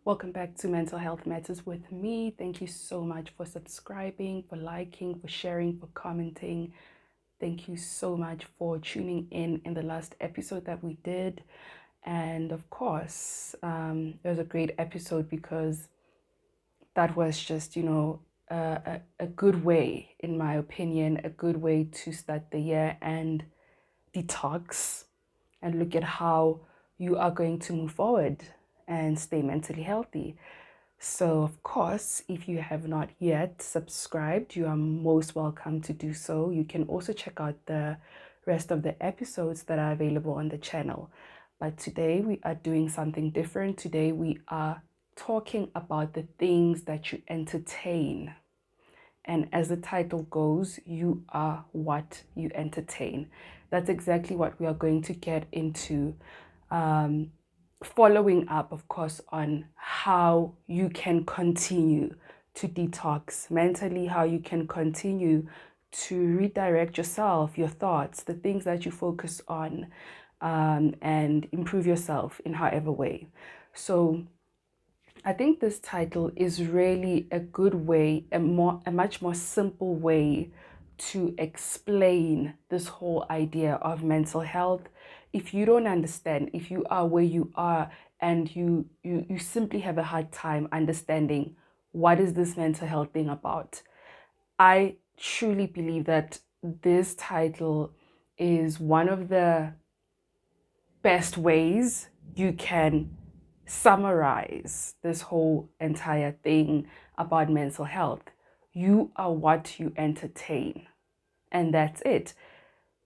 Welcome back to Mental Health Matters with me. Thank you so much for subscribing, for liking, for sharing, for commenting. Thank you so much for tuning in the last episode that we did. And of course, it was a great episode because that was just, a good way, in my opinion, a good way to start the year and detox and look at how you are going to move forward and stay mentally healthy. So, of course, if you have not yet subscribed, you are most welcome to do so. You can also check out the rest of the episodes that are available on the channel. But today we are doing something different. Today we are talking about the things that you entertain. And as the title goes, you are what you entertain. That's exactly what we are going to get into. Following up, of course, on how you can continue to detox mentally, how you can continue to redirect yourself, your thoughts, the things that you focus on, and improve yourself in however way. So I think this title is really a good way, a much more simple way to explain this whole idea of mental health. If you don't understand, if you are where you are and you simply have a hard time understanding what is this mental health thing about, I truly believe that this title is one of the best ways you can summarize this whole entire thing about mental health. You are what you entertain, and that's it.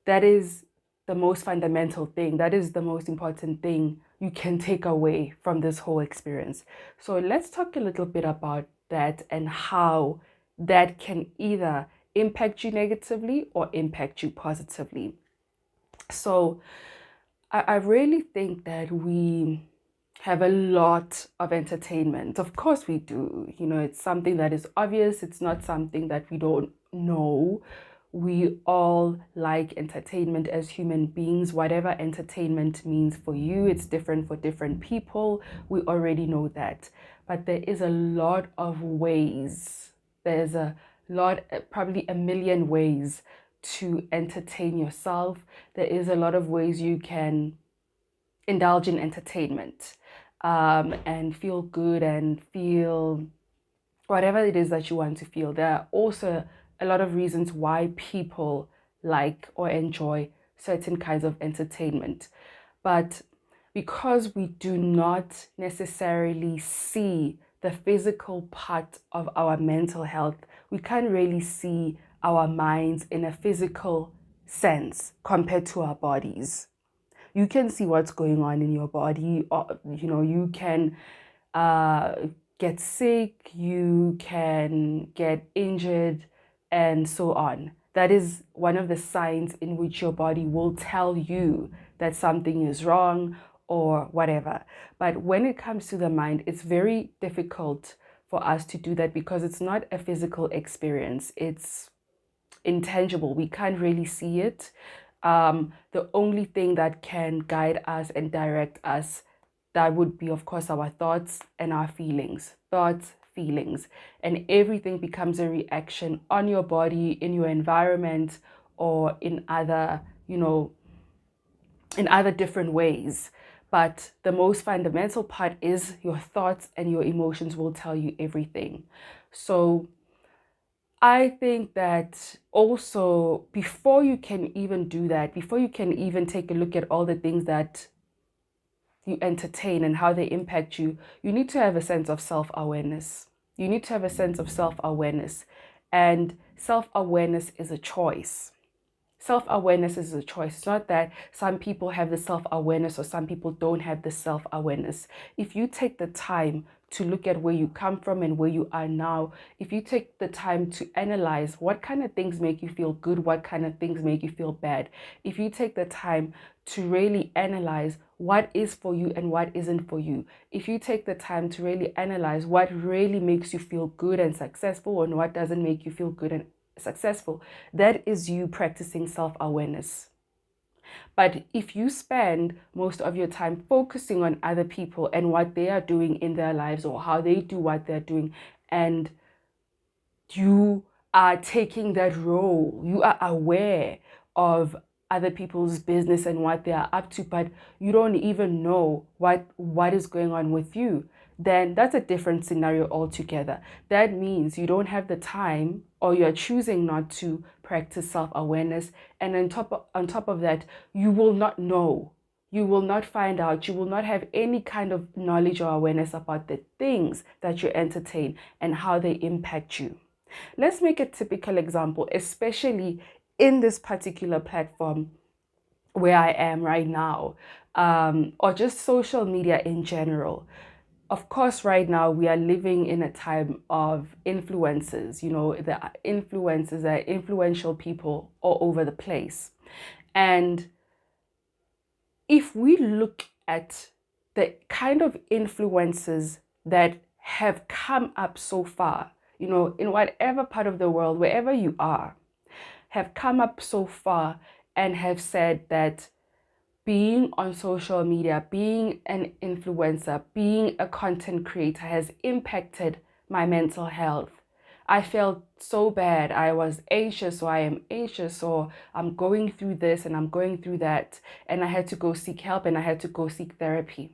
That is the most fundamental thing. That is the most important thing you can take away from this whole experience. So let's talk a little bit about that and how that can either impact you negatively or impact you positively. So I really think that we have a lot of entertainment. Of course, we do. It's something that is obvious, it's not something that we don't know. We all like entertainment as human beings. Whatever entertainment means for you, it's different for different people. We already know that. But there is a lot of ways. There's a lot, probably a million ways to entertain yourself. There is a lot of ways you can indulge in entertainment and feel good and feel whatever it is that you want to feel. There are also a lot of reasons why people like or enjoy certain kinds of entertainment. But because we do not necessarily see the physical part of our mental health, we can't really see our minds in a physical sense compared to our bodies. You can see what's going on in your body, or, you can uh, get sick, you can get injured, and so on. That is one of the signs in which your body will tell you that something is wrong or whatever. But when it comes to the mind, it's very difficult for us to do that because it's not a physical experience. It's intangible. We can't really see it. The only thing that can guide us and direct us, that would be, of course, our thoughts and our feelings. Thoughts, feelings, and everything becomes a reaction on your body, in your environment, or in other, in other different ways. But the most fundamental part is your thoughts and your emotions will tell you everything. So I think that also before you can even do that, before you can even take a look at all the things that you entertain and how they impact you, you need to have a sense of self-awareness. You need to have a sense of self-awareness. And self-awareness is a choice. Self-awareness is a choice. It's not that some people have the self-awareness or some people don't have the self-awareness. If you take the time to look at where you come from and where you are now, if you take the time to analyze what kind of things make you feel good, what kind of things make you feel bad, if you take the time to really analyze what is for you and what isn't for you, if you take the time to really analyze what really makes you feel good and successful and what doesn't make you feel good and successful, that is you practicing self-awareness. But if you spend most of your time focusing on other people and what they are doing in their lives or how they do what they're doing, and you are taking that role, you are aware of other people's business and what they are up to, but you don't even know what is going on with you, then that's a different scenario altogether. That means you don't have the time, or you're choosing not to practice self-awareness. And on top of that, you will not know, you will not find out, you will not have any kind of knowledge or awareness about the things that you entertain and how they impact you. Let's make a typical example, especially in this particular platform where I am right now, or just social media in general. Of course, right now we are living in a time of influencers. The influencers are influential people all over the place. And if we look at the kind of influences that have come up so far, in whatever part of the world, wherever you are, have come up so far and have said that being on social media, being an influencer, being a content creator has impacted my mental health. I felt so bad. I was anxious, or I am anxious, or I'm going through this and I'm going through that. And I had to go seek help and I had to go seek therapy.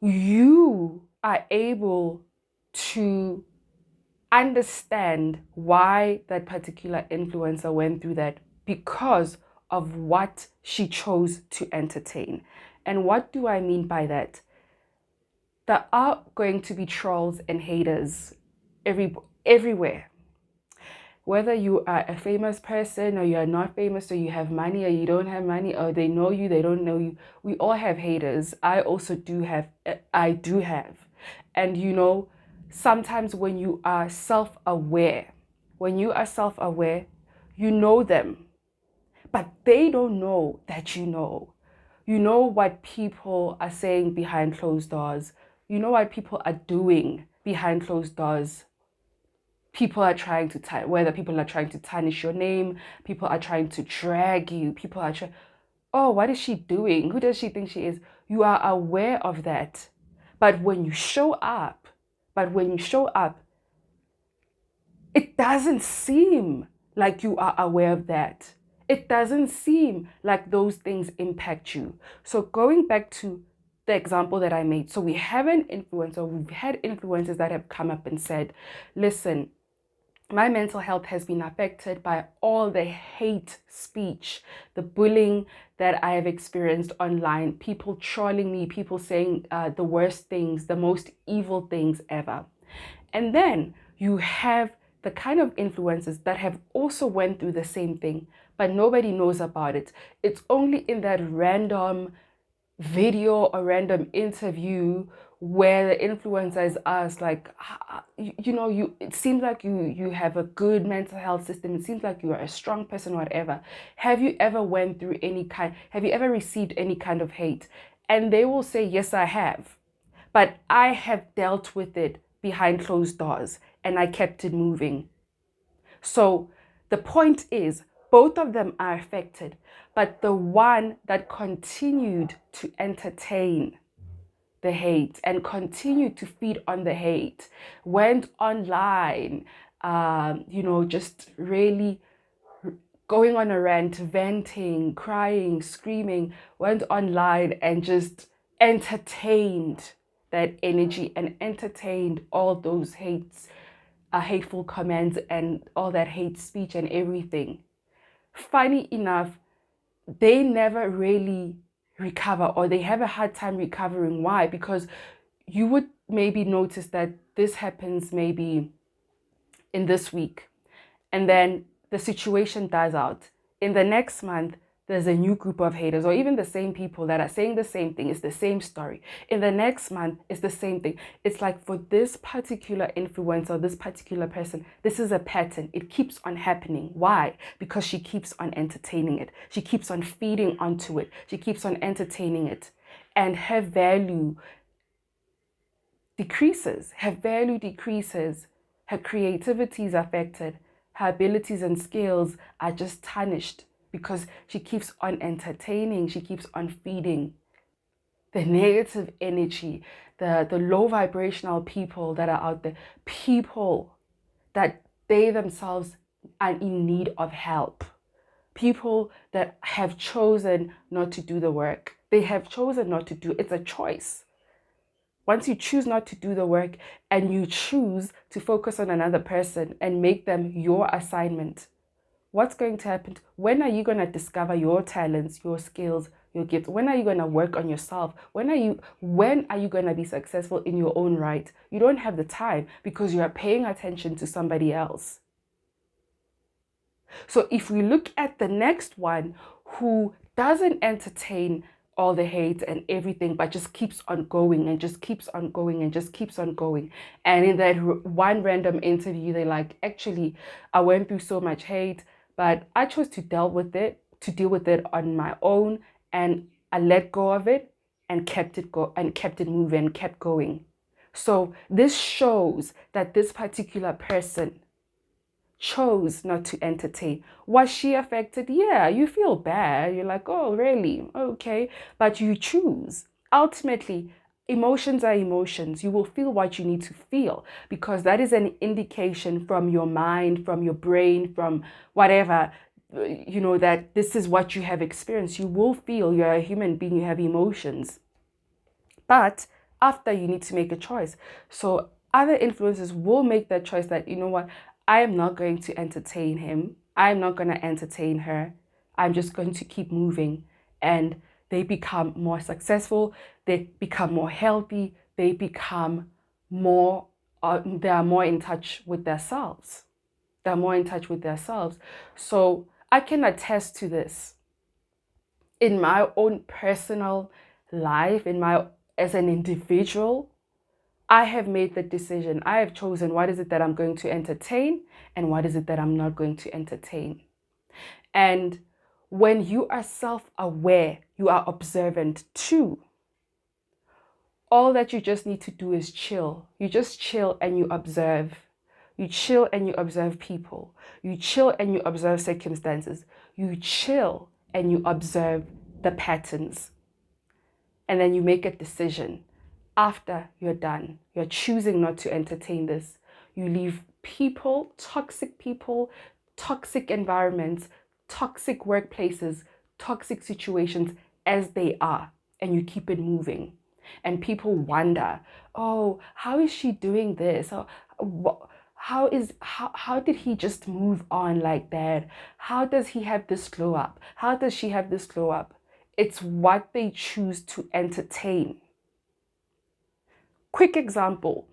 You are able to understand why that particular influencer went through that because of what she chose to entertain. And what do I mean by that? There are going to be trolls and haters everywhere. Whether you are a famous person or you are not famous, or you have money or you don't have money, or they know you, they don't know you, we all have haters. I also do have. And sometimes when you are self-aware, you know them, but they don't know that you know. You know what people are saying behind closed doors. You know what people are doing behind closed doors. Whether people are trying to tarnish your name, people are trying to drag you, people are trying, oh, what is she doing? Who does she think she is? You are aware of that. But when you show up, it doesn't seem like you are aware of that. It doesn't seem like those things impact you. So going back to the example that I made, so we've had influencers that have come up and said, listen, my mental health has been affected by all the hate speech, the bullying that I have experienced online, people trolling me, people saying the worst things, the most evil things ever. And then you have the kind of influencers that have also went through the same thing, but nobody knows about it. It's only in that random video or random interview where the influencer is asked, like, it seems like you have a good mental health system, it seems like you are a strong person, whatever. Have you ever received any kind of hate? And they will say, yes, I have, but I have dealt with it behind closed doors and I kept it moving. So the point is, both of them are affected, but the one that continued to entertain the hate and continued to feed on the hate went online, just really going on a rant, venting, crying, screaming, went online and just entertained that energy and entertained all those hateful comments and all that hate speech and everything. Funny enough, they never really recover, or they have a hard time recovering. Why? Because you would maybe notice that this happens maybe in this week, and then the situation dies out. In the next month, there's a new group of haters, or even the same people that are saying the same thing. It's the same story. In the next month, it's the same thing. It's like, for this particular influencer, this particular person, this is a pattern. It keeps on happening. Why? Because she keeps on entertaining it. She keeps on feeding onto it. She keeps on entertaining it. And her value decreases. Her creativity is affected. Her abilities and skills are just tarnished because she keeps on entertaining, she keeps on feeding the negative energy, the low vibrational people that are out there, people that they themselves are in need of help, people that have chosen not to do the work. They have chosen not to do, it's a choice. Once you choose not to do the work and you choose to focus on another person and make them your assignment, what's going to happen? When are you going to discover your talents, your skills, your gifts? When are you going to work on yourself? When are you going to be successful in your own right? You don't have the time because you are paying attention to somebody else. So if we look at the next one who doesn't entertain all the hate and everything, but just keeps on going and just keeps on going and just keeps on going. And in that one random interview, they're like, actually, I went through so much hate, but I chose to deal with it on my own, and I let go of it and kept it moving and kept going. So this shows that this particular person chose not to entertain. Was she affected? Yeah, you feel bad. You're like, oh, really? Okay. But you choose. Ultimately, emotions are emotions. You will feel what you need to feel because that is an indication from your mind, from your brain, from whatever, that this is what you have experienced. You will feel. You're a human being. You have emotions. But after, you need to make a choice. So other influencers will make that choice that, you know what, I am not going to entertain him. I'm not going to entertain her. I'm just going to keep moving. And they become more successful. They become more healthy. They become more, they are more in touch with themselves. They're more in touch with themselves. So I can attest to this in my own personal life, as an individual. I have made the decision. I have chosen what is it that I'm going to entertain and what is it that I'm not going to entertain. And when you are self-aware, you are observant too. All that you just need to do is chill. You just chill and you observe. You chill and you observe people. You chill and you observe circumstances. You chill and you observe the patterns. And then you make a decision. After you're done, you're choosing not to entertain this. You leave people, toxic environments, toxic workplaces, toxic situations as they are, and you keep it moving. And people wonder, oh, how is she doing this? Or, how did he just move on like that? How does he have this glow up? How does she have this glow up? It's what they choose to entertain. Quick example,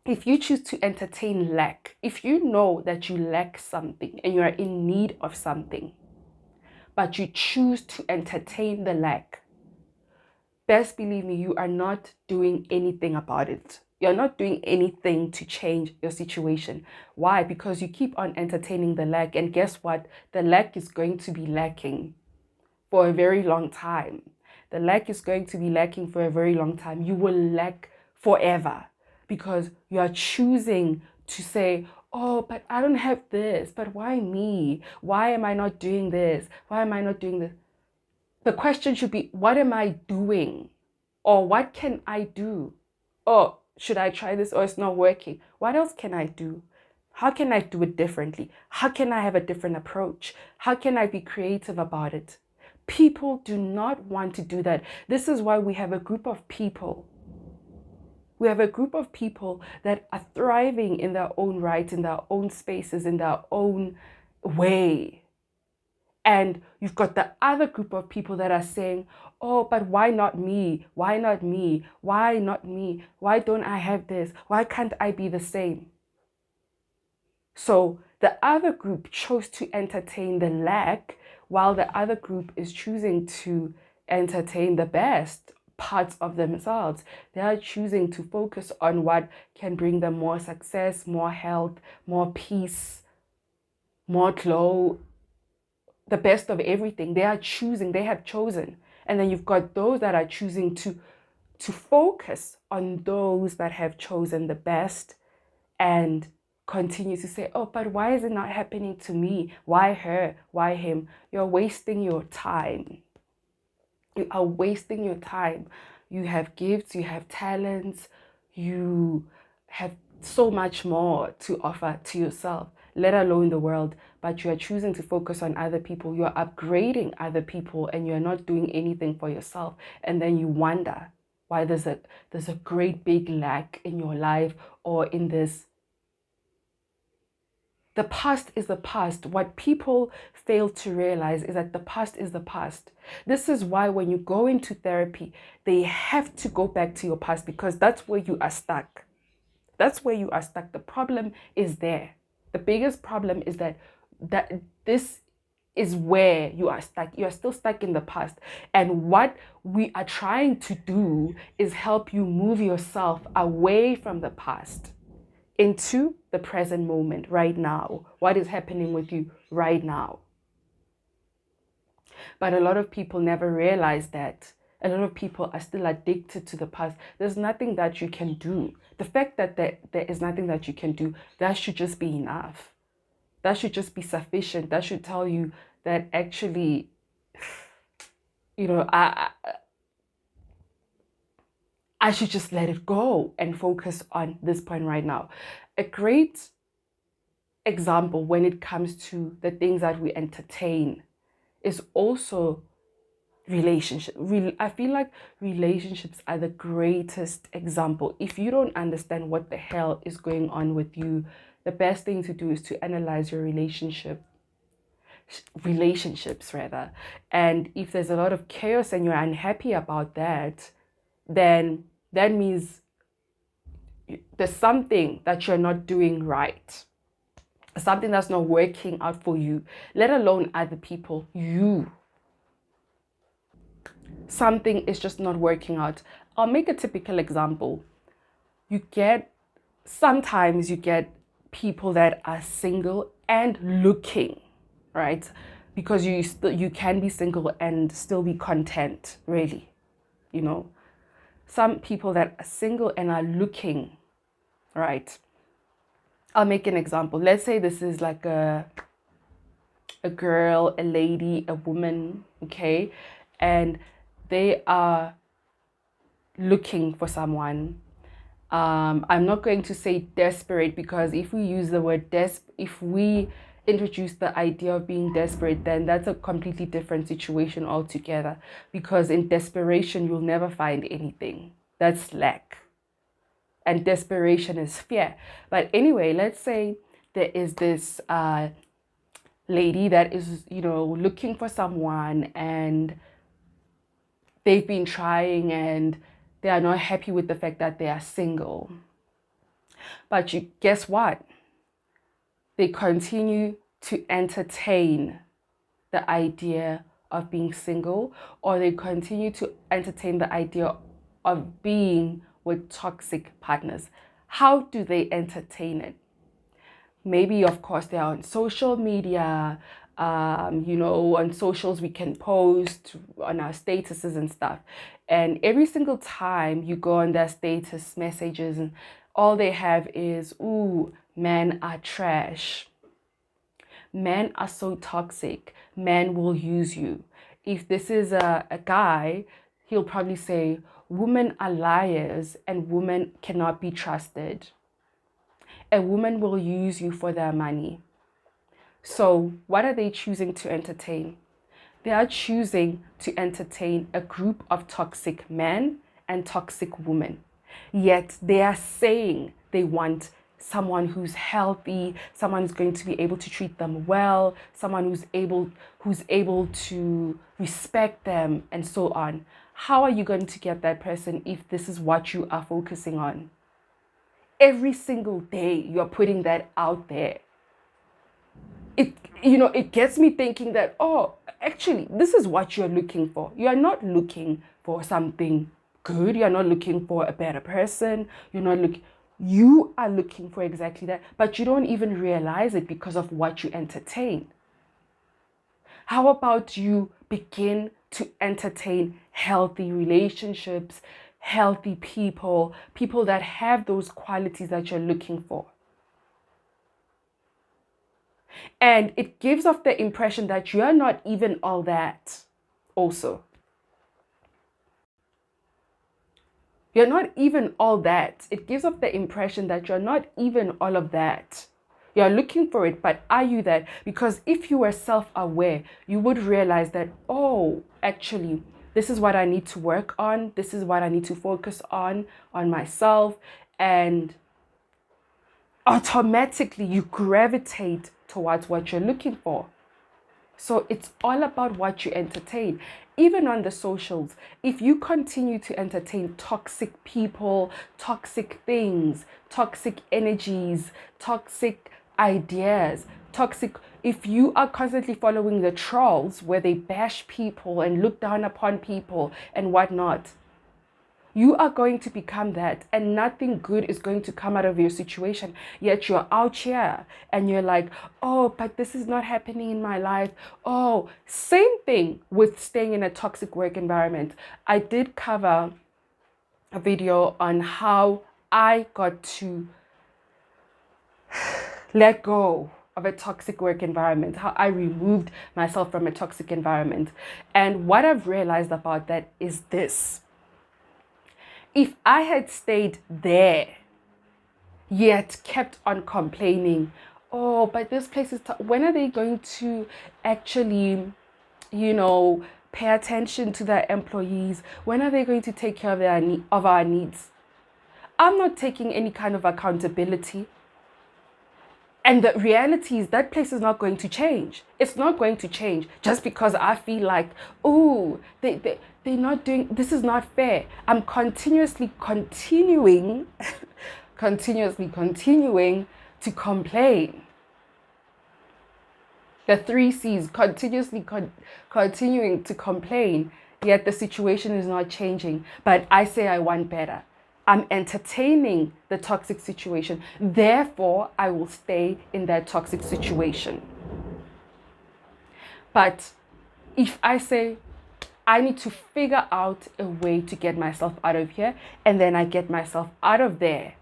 if you choose to entertain lack, if you know that you lack something and you are in need of something, but you choose to entertain the lack, best believe me, you are not doing anything about it. You're not doing anything to change your situation. Why? Because you keep on entertaining the lack, and guess what? The lack is going to be lacking for a very long time. The lack is going to be lacking for a very long time. You will lack forever because you are choosing to say, oh, but I don't have this. But why me? Why am I not doing this? Why am I not doing this? The question should be, what am I doing? Or what can I do? Or should I try this or it's not working? What else can I do? How can I do it differently? How can I have a different approach? How can I be creative about it? People do not want to do that. This is why we have a group of people. We have a group of people that are thriving in their own right, in their own spaces, in their own way. And you've got the other group of people that are saying, oh, but why not me? Why not me? Why not me? Why don't I have this? Why can't I be the same? So the other group chose to entertain the lack, while the other group is choosing to entertain the best parts of themselves. They are choosing to focus on what can bring them more success, more health, more peace, more glow, the best of everything. They have chosen. And then you've got those that are choosing to focus on those that have chosen the best and continue to say, oh, but why is it not happening to me? Why her? Why him? You're wasting your time. You are wasting your time. You have gifts, you have talents, you have so much more to offer to yourself, let alone the world. But you are choosing to focus on other people. You're upgrading other people and you're not doing anything for yourself. And then you wonder why there's a great big lack in your life, or in this. The past is the past. What people fail to realize is that the past is the past. This is why when you go into therapy, they have to go back to your past, because that's where you are stuck. That's where you are stuck. The problem is there. The biggest problem is that this is where you are stuck. You are still stuck in the past. And what we are trying to do is help you move yourself away from the past into the present moment right now. What is happening with you right now? But a lot of people never realize that. A lot of people are still addicted to the past. There's nothing that you can do. The fact that there is nothing that you can do, that should just be enough. That should just be sufficient. That should tell you that actually, I should just let it go and focus on this point right now. A great example when it comes to the things that we entertain is also relationship. I feel like relationships are the greatest example. If you don't understand what the hell is going on with you, the best thing to do is to analyze your relationships rather. And if there's a lot of chaos and you're unhappy about that, then that means there's something that you're not doing right, something that's not working out for you, let alone other people. Something is just not working out. I'll make a typical example. Sometimes you get people that are single and looking, right? Because you can be single and still be content, really. Some people that are single and are looking, right? I'll make an example. Let's say this is like a girl, a lady, a woman, okay? And they are looking for someone. I'm not going to say desperate, because if we use the word if we introduce the idea of being desperate, then that's a completely different situation altogether. Because in desperation, you'll never find anything. That's lack. And desperation is fear. But anyway, let's say there is this lady that is, looking for someone, and they've been trying and they are not happy with the fact that they are single. But guess what? They continue to entertain the idea of being single, or they continue to entertain the idea of being with toxic partners. How do they entertain it? Maybe, of course, they are on social media. On socials, we can post on our statuses and stuff. And every single time you go on their status messages, and all they have is, ooh, men are trash. Men are so toxic. Men will use you. If this is a guy, he'll probably say, women are liars and women cannot be trusted. A woman will use you for their money. So what are they choosing to entertain? They are choosing to entertain a group of toxic men and toxic women. Yet they are saying they want someone who's healthy, someone who's going to be able to treat them well, someone who's able to respect them, and so on. How are you going to get that person if this is what you are focusing on? Every single day you're putting that out there. It gets me thinking that, oh, actually, this is what you're looking for. You are not looking for something good. You're not looking for a better person. You are looking for exactly that, but you don't even realize it because of what you entertain. How about you begin to entertain healthy relationships, healthy people that have those qualities that you're looking for? And it gives off the impression that you're not even all that also. You're not even all that. It gives off the impression that you're not even all of that. You're looking for it, but are you that? Because if you were self-aware, you would realize that, oh, actually, this is what I need to work on. This is what I need to focus on myself. And automatically you gravitate towards what you're looking for. So it's all about what you entertain. Even on the socials, if you continue to entertain toxic people, toxic things, toxic energies, toxic ideas, if you are constantly following the trolls where they bash people and look down upon people and whatnot, you are going to become that, and nothing good is going to come out of your situation. Yet you're out here and you're like, oh, but this is not happening in my life. Oh, same thing with staying in a toxic work environment. I did cover a video on how I got to let go of a toxic work environment, how I removed myself from a toxic environment. And what I've realized about that is this. If I had stayed there, yet kept on complaining, oh, but this place is, when are they going to actually, pay attention to their employees? When are they going to take care of our needs? I'm not taking any kind of accountability. And the reality is that place is not going to change. It's not going to change just because I feel like, oh, they're not doing, this is not fair. I'm continuing to complain. The 3 C's, continuing to complain, yet the situation is not changing. But I say I want better. I'm entertaining the toxic situation. Therefore, I will stay in that toxic situation. But if I say, I need to figure out a way to get myself out of here, and then I get myself out of there,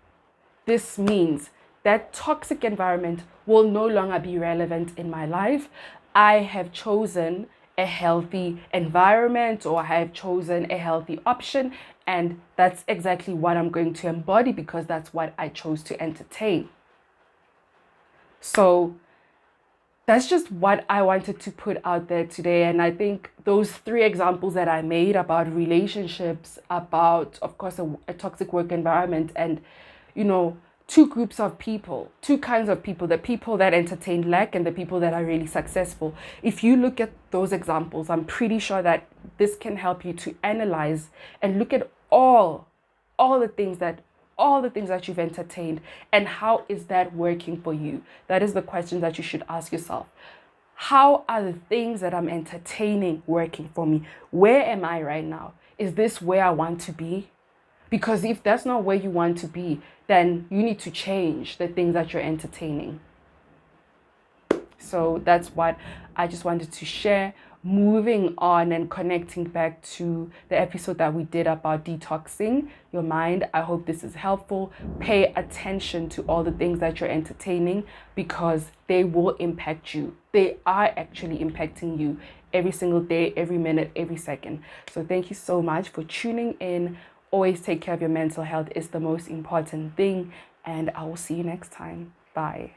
this means that toxic environment will no longer be relevant in my life. I have chosen a healthy environment, or I have chosen a healthy option, and that's exactly what I'm going to embody because that's what I chose to entertain. So that's just what I wanted to put out there today. And I think those 3 examples that I made about relationships, about, of course, a toxic work environment, and, 2 groups of people, 2 kinds of people, the people that entertain lack and the people that are really successful. If you look at those examples, I'm pretty sure that this can help you to analyze and look at all the things that you've entertained, and how is that working for you? That is the question that you should ask yourself. How are the things that I'm entertaining working for me? Where am I right now? Is this where I want to be? Because if that's not where you want to be, then you need to change the things that you're entertaining. So that's what I just wanted to share. Moving on and connecting back to the episode that we did about detoxing your mind. I hope this is helpful. Pay attention to all the things that you're entertaining because they will impact you. They are actually impacting you every single day, every minute, every second. So thank you so much for tuning in. Always take care of your mental health. It's the most important thing. And I will see you next time. Bye.